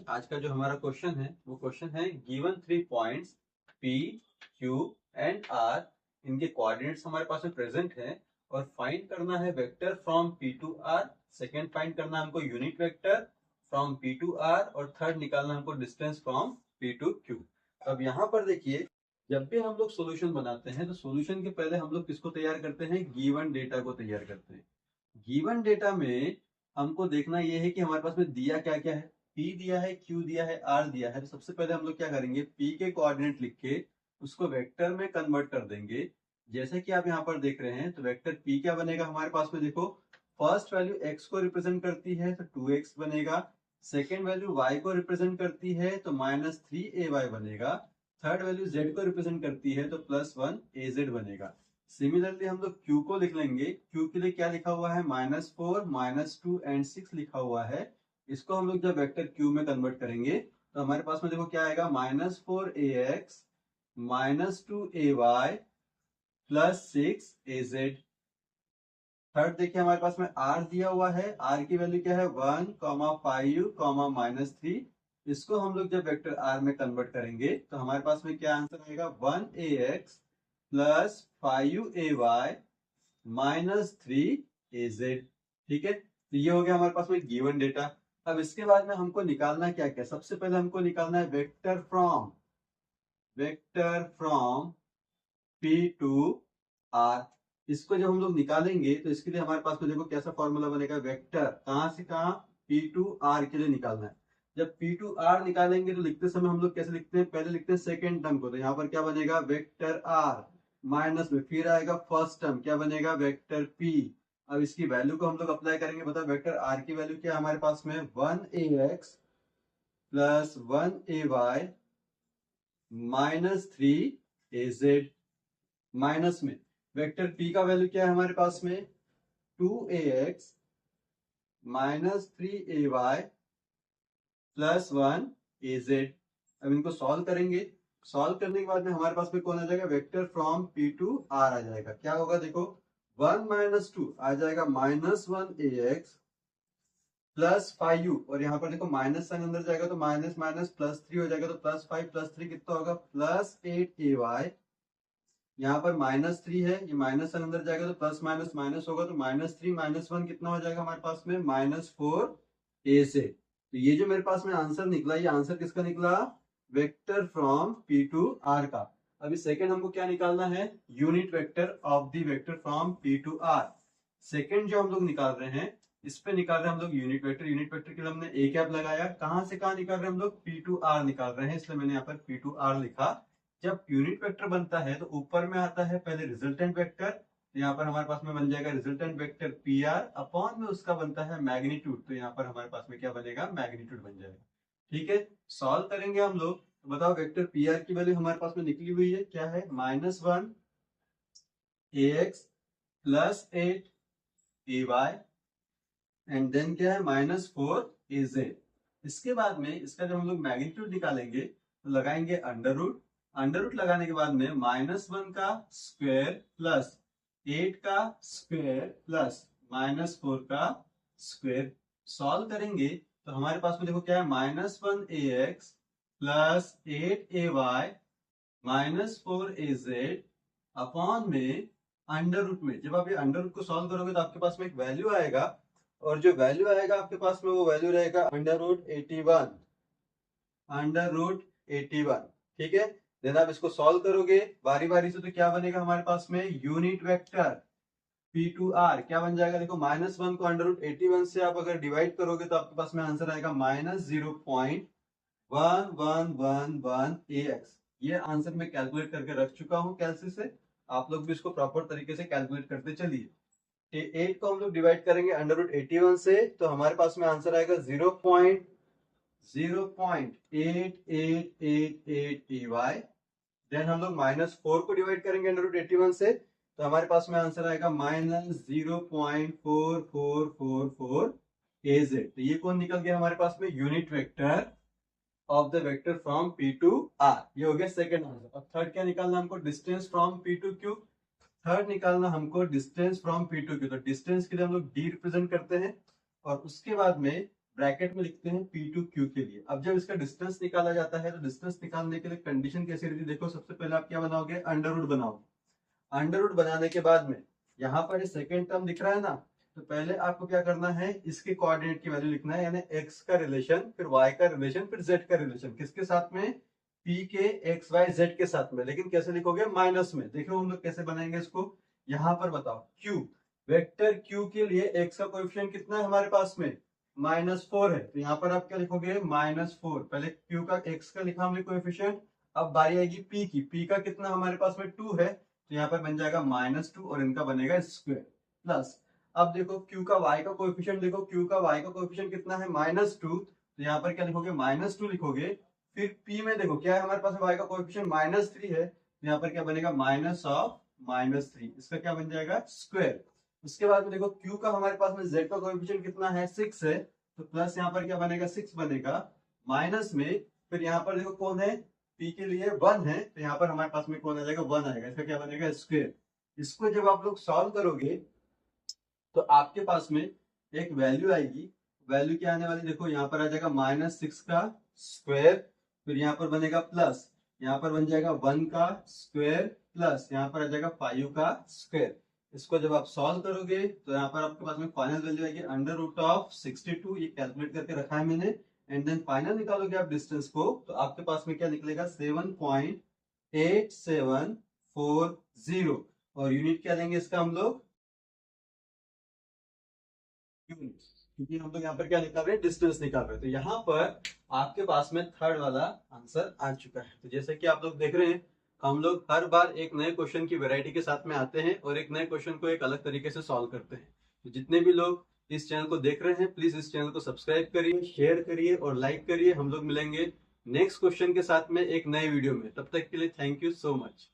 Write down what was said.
आज का जो हमारा क्वेश्चन है वो क्वेश्चन है given 3 points P, Q and R, इनके कोऑर्डिनेट्स हमारे पास में प्रेजेंट है और फाइंड करना है vector from P to R। Second find करना है हमको unit vector from P to R और थर्ड निकालना है हमको distance from P to Q। अब यहाँ पर देखिए, जब भी हम लोग सॉल्यूशन बनाते हैं तो सॉल्यूशन के पहले हम लोग किसको तैयार करते हैं? गिवन डेटा को तैयार करते हैं। गिवन डेटा में हमको देखना यह है कि हमारे पास में दिया क्या क्या है। P दिया है, Q दिया है, R दिया है। तो सबसे पहले हम लोग क्या करेंगे, P के कोऑर्डिनेट लिख के उसको वेक्टर में कन्वर्ट कर देंगे। जैसे कि आप यहाँ पर देख रहे हैं तो वेक्टर P क्या बनेगा हमारे पास में, देखो फर्स्ट वैल्यू x को रिप्रेजेंट करती है तो 2x बनेगा। सेकेंड वैल्यू y को रिप्रेजेंट करती है तो -3ay बनेगा। थर्ड वैल्यू z को रिप्रेजेंट करती है तो +1az बनेगा। सिमिलरली हम लोग Q को लिख लेंगे। Q के लिए क्या लिखा हुआ है, -4, -2 एंड 6 लिखा हुआ है। इसको हम लोग जब वेक्टर Q में कन्वर्ट करेंगे तो हमारे पास में देखो क्या आएगा, -4ax -2ay +6az। थर्ड देखिए हमारे पास में R दिया हुआ है। R की वैल्यू क्या है, 1, 5, -3। इसको हम लोग जब वेक्टर R में कन्वर्ट करेंगे तो हमारे पास में क्या आंसर आएगा, 1ax +5ay -3az। ठीक है, तो ये हो गया हमारे पास में गिवन डेटा। अब इसके बाद में हमको निकालना क्या क्या, सबसे पहले हमको निकालना है vector from P to R। इसको जब हम लोग निकालेंगे तो इसके लिए हमारे पास में देखो कैसा फॉर्मूला बनेगा, वेक्टर कहां से कहां, P टू R के लिए निकालना है। जब P टू R निकालेंगे तो लिखते समय हम लोग कैसे लिखते हैं, पहले लिखते हैं सेकेंड टर्म को। तो यहाँ पर क्या बनेगा, वेक्टर R माइनस में फिर आएगा फर्स्ट टर्म, क्या बनेगा, वेक्टर P। अब इसकी वैल्यू को हम लोग अप्लाई करेंगे। बताओ वेक्टर R की वैल्यू क्या है हमारे पास में, 1ax +1ay -3az। माइनस में वेक्टर P का वैल्यू क्या है हमारे पास में, 2ax -3ay +1az। अब इनको सॉल्व करेंगे। सॉल्व करने के बाद में हमारे पास में कौन आ जाएगा, vector from P to R आ जाएगा। क्या होगा देखो, 1 - 2 आ जाएगा -1ax +5u, और यहाँ पर देखो माइनस साइन अंदर जाएगा तो माइनस माइनस +3 हो जाएगा, तो +5 +3 कितना होगा, +8ay। यहाँ पर -3 है, ये माइनस साइन अंदर जाएगा तो प्लस माइनस माइनस होगा, तो -3 -1 कितना हो जाएगा हमारे पास में, -4az। तो ये जो मेरे पास में आंसर निकला, ये आंसर किसका निकला, vector from P to R का। अभी सेकंड हमको क्या निकालना है, unit vector of the vector from P to R। Second जो हम लोग निकाल रहे हैं, इस पे निकाल रहे हैं हम लोग यूनिट वेक्टर। यूनिट वेक्टर के लिए हमने a कैप लगाया। कहां से कहां निकाल रहे हैं हम लोग, P टू R निकाल रहे हैं, इसलिए मैंने यहाँ पर P टू R लिखा। जब यूनिट वेक्टर बनता है तो ऊपर में आता है पहले रिजल्टेंट वेक्टर। तो यहाँ पर हमारे पास में बन जाएगा रिजल्टेंट वेक्टर PR, अपॉन में उसका बनता है मैग्नीट्यूड। तो यहाँ पर हमारे पास में क्या बनेगा, मैग्नीट्यूड बन जाएगा। ठीक है, सॉल्व करेंगे हम लोग। तो बताओ वेक्टर PR की वैल्यू हमारे पास में निकली हुई है, क्या है, -1ax +8ay एंड देन क्या है, -4az। इसके बाद में इसका जब हम लोग मैग्नीट्यूड निकालेंगे तो लगाएंगे अंडर रूट। अंडर रूट लगाने के बाद में -1 का स्क्वायर प्लस 8 का स्क्वायर प्लस -4 का स्क्वायर। सॉल्व करेंगे तो हमारे पास में देखो क्या है, -1ax +8ay -4az अपॉन में अंडर रूट में। जब आप ये अंडर रूट को सॉल्व करोगे तो आपके पास में एक वैल्यू आएगा, और जो वैल्यू आएगा आपके पास में वो वैल्यू रहेगा √81। ठीक है, देन आप इसको सॉल्व करोगे बारी बारी से तो क्या बनेगा हमारे पास में, unit vector P to R क्या बन जाएगा, देखो -1 को √81 से आप अगर डिवाइड करोगे तो आपके पास में आंसर आएगा -0.1111ax। ये आंसर मैं कैलकुलेट करके रख चुका हूं कैलसी से, आप लोग भी इसको प्रॉपर तरीके से कैलकुलेट करते चलिए। 8 को हम लोग डिवाइड करेंगे √81 से तो हमारे पास में आंसर आएगा 0.0888ay। देन हम लोग -4 को डिवाइड करेंगे √81 से तो हमारे पास में आंसर आएगा -0.4444az। तो ये कौन निकल गया हमारे पास में, unit vector of the vector from P to R। ये हो गया सेकंड आंसर। अब थर्ड क्या निकालना हमको, distance from P to Q। Third निकालना हमको distance from P to Q। तो डिस्टेंस के लिए हम लोग D रिप्रेजेंट करते हैं, और उसके बाद में ब्रैकेट में लिखते हैं P2 Q के लिए। अब जब इसका डिस्टेंस निकाला जाता है तो डिस्टेंस निकालने के लिए कंडीशन कैसी रहती है, देखो सबसे पहले आप क्या बनाओगे, अंडर रूट बनाओगे। अंडर रूट बनाने के बाद में यहाँ पर सेकेंड टर्म दिख रहा है ना, तो पहले आपको क्या करना है, इसके कोऑर्डिनेट की वैल्यू लिखना है, यानी x का रिलेशन, फिर y का रिलेशन, फिर z का रिलेशन, किसके साथ में, p के x y z के साथ में। लेकिन कैसे लिखोगे, माइनस में। देखो हम लोग कैसे बनाएंगे इसको, यहाँ पर बताओ q, वेक्टर q के लिए x का कोएफिशिएंट कितना है हमारे पास में, -4 है, तो यहाँ पर आप क्या लिखोगे, -4। पहले q का x का लिखा हमने कोएफिशिएंट, अब बारी आएगी p की, p का कितना हमारे पास में 2 है, तो यहाँ पर बन जाएगा -2 और इनका बनेगा स्क्वायर प्लस। अब देखो q का y का कोएफिशिएंट, देखो q का y का कोएफिशिएंट कितना है, -2, तो यहाँ पर क्या लिखोगे, -2 लिखोगे। फिर p में देखो क्या है हमारे पास, y का कोएफिशिएंट -3 है, तो यहाँ पर क्या बनेगा, -3, इसका क्या बन जाएगा, स्क्वायर। उसके बाद में देखो q का हमारे पास में z का कोएफिशिएंट कितना है, 6 है, तो प्लस यहाँ पर क्या बनेगा, 6 बनेगा, माइनस में, फिर यहाँ पर देखो कौन है, p के लिए 1 है, तो यहाँ पर हमारे पास में कौन आ जाएगा, 1 आएगा, इसका क्या बनेगा, स्क्वायर। इसको जब आप लोग सॉल्व करोगे तो आपके पास में एक वैल्यू आएगी, वैल्यू क्या आने वाली, देखो यहाँ पर आ जाएगा -6 का स्क्वायर, फिर यहाँ पर बनेगा प्लस, यहाँ पर बन जाएगा 1 का स्क्वायर प्लस यहाँ पर आ जाएगा 5 का स्क्वायर। इसको जब आप सॉल्व करोगे तो यहाँ पर आपके पास में फाइनल वैल्यू आएगी √62, ये कैलकुलेट करके रखा है मैंने, एंड देन फाइनल निकालोगे आप डिस्टेंस को, तो आपके पास में क्या निकलेगा, 7.8740, और यूनिट क्या लेंगे इसका हम लोग, यूनिट, क्योंकि हम लोग यहाँ पर क्या निकाल रहे हैं, डिस्टेंस निकाल रहे हैं। तो यहाँ पर आपके पास में थर्ड वाला आंसर आ चुका है। तो जैसे कि आप लोग देख रहे हैं, हम लोग हर बार एक नए क्वेश्चन की वैरायटी के साथ में आते हैं और एक नए क्वेश्चन को एक अलग तरीके से सॉल्व करते हैं। तो जितने भी लोग इस चैनल को देख रहे हैं, प्लीज इस चैनल को सब्सक्राइब करिए, शेयर करिए और लाइक करिए। हम लोग मिलेंगे नेक्स्ट क्वेश्चन के साथ में एक नए वीडियो में, तब तक के लिए थैंक यू सो मच।